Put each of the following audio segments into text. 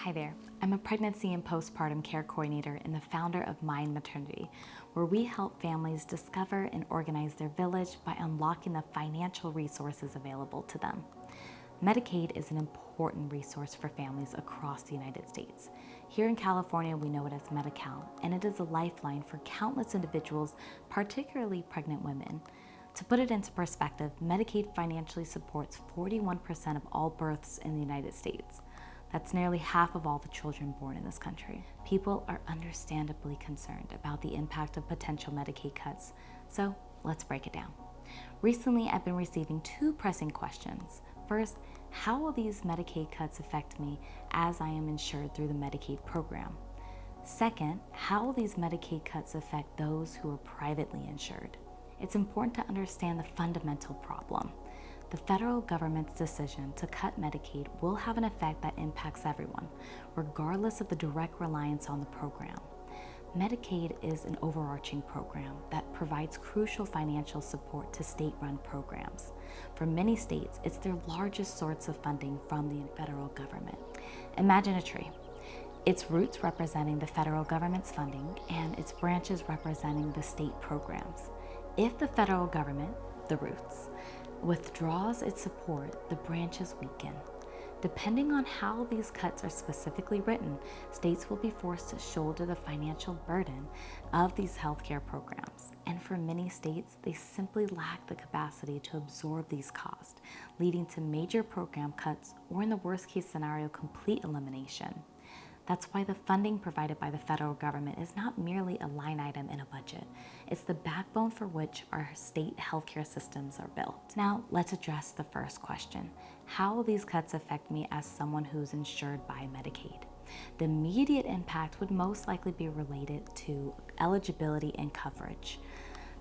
Hi there. I'm a pregnancy and postpartum care coordinator and the founder of Mind Maternity, where we help families discover and organize their village by unlocking the financial resources available to them. Medicaid is an important resource for families across the United States. Here in California, we know it as Medi-Cal, and it is a lifeline for countless individuals, particularly pregnant women. To put it into perspective, Medicaid financially supports 41% of all births in the United States. That's nearly half of all the children born in this country. People are understandably concerned about the impact of potential Medicaid cuts, so let's break it down. Recently, I've been receiving two pressing questions. First, how will these Medicaid cuts affect me as I am insured through the Medicaid program? Second, how will these Medicaid cuts affect those who are privately insured? It's important to understand the fundamental problem. The federal government's decision to cut Medicaid will have an effect that impacts everyone, regardless of the direct reliance on the program. Medicaid is an overarching program that provides crucial financial support to state-run programs. For many states, it's their largest source of funding from the federal government. Imagine a tree. Its roots representing the federal government's funding and its branches representing the state programs. If the federal government, the roots, withdraws its support, the branches weaken. Depending on how these cuts are specifically written, states will be forced to shoulder the financial burden of these healthcare programs. And for many states, they simply lack the capacity to absorb these costs, leading to major program cuts or, in the worst case scenario, complete elimination. That's why the funding provided by the federal government is not merely a line item in a budget. It's the backbone for which our state healthcare systems are built. Now, let's address the first question. How will these cuts affect me as someone who's insured by Medicaid? The immediate impact would most likely be related to eligibility and coverage.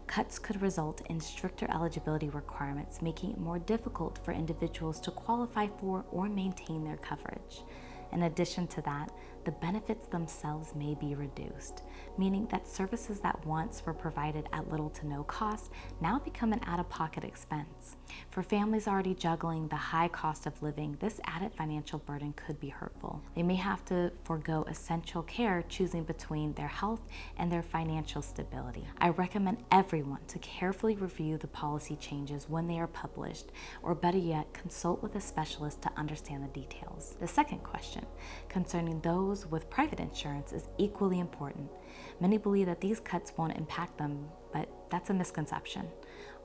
Cuts could result in stricter eligibility requirements, making it more difficult for individuals to qualify for or maintain their coverage. In addition to that, the benefits themselves may be reduced, meaning that services that once were provided at little to no cost now become an out-of-pocket expense. For families already juggling the high cost of living, this added financial burden could be hurtful. They may have to forego essential care, choosing between their health and their financial stability. I recommend everyone to carefully review the policy changes when they are published, or better yet, consult with a specialist to understand the details. The second question, concerning those with private insurance, is equally important. Many believe that these cuts won't impact them, but that's a misconception.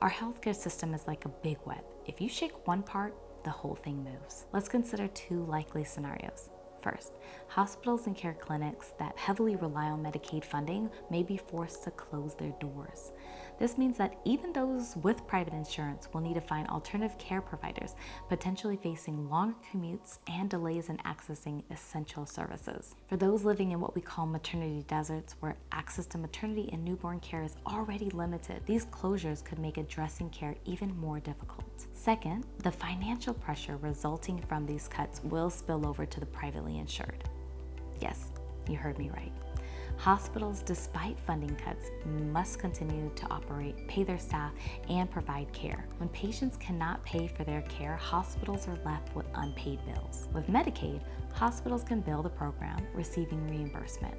Our healthcare system is like a big web. If you shake one part, the whole thing moves. Let's consider two likely scenarios. First, hospitals and care clinics that heavily rely on Medicaid funding may be forced to close their doors. This means that even those with private insurance will need to find alternative care providers, potentially facing longer commutes and delays in accessing essential services. For those living in what we call maternity deserts, where access to maternity and newborn care is already limited, these closures could make addressing care even more difficult. Second, the financial pressure resulting from these cuts will spill over to the privately insured. Yes, you heard me right. Hospitals, despite funding cuts, must continue to operate, pay their staff, and provide care. When patients cannot pay for their care, hospitals are left with unpaid bills. With Medicaid, hospitals can bill the program, receiving reimbursement.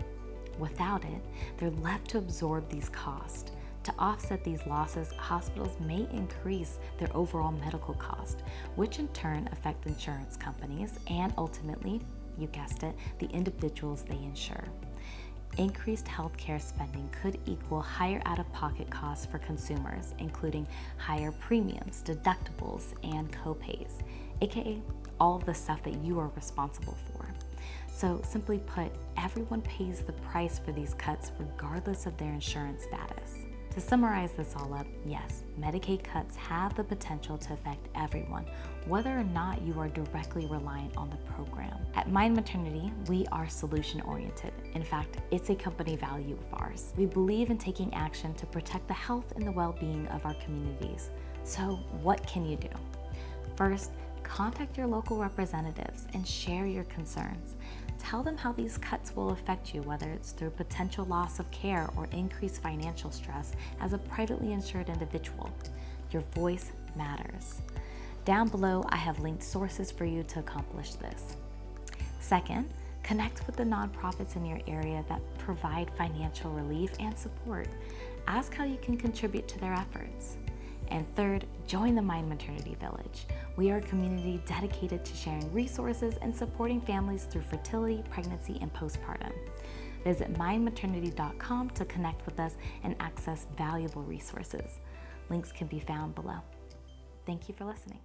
Without it, they're left to absorb these costs. To offset these losses, hospitals may increase their overall medical cost, which in turn affect insurance companies and ultimately, you guessed it, the individuals they insure. Increased healthcare spending could equal higher out-of-pocket costs for consumers, including higher premiums, deductibles, and co-pays, aka all of the stuff that you are responsible for. So simply put, everyone pays the price for these cuts regardless of their insurance status. To summarize this all up, yes, Medicaid cuts have the potential to affect everyone, whether or not you are directly reliant on the program. At Mind Maternity, we are solution-oriented. In fact, it's a company value of ours. We believe in taking action to protect the health and the well-being of our communities. So what can you do? First, contact your local representatives and share your concerns. Tell them how these cuts will affect you, whether it's through potential loss of care or increased financial stress as a privately insured individual. Your voice matters. Down below, I have linked sources for you to accomplish this. Second, Connect with the nonprofits in your area that provide financial relief and support. Ask how you can contribute to their efforts. And third, join the Mind Maternity Village. We are a community dedicated to sharing resources and supporting families through fertility, pregnancy, and postpartum. Visit mindmaternity.com to connect with us and access valuable resources. Links can be found below. Thank you for listening.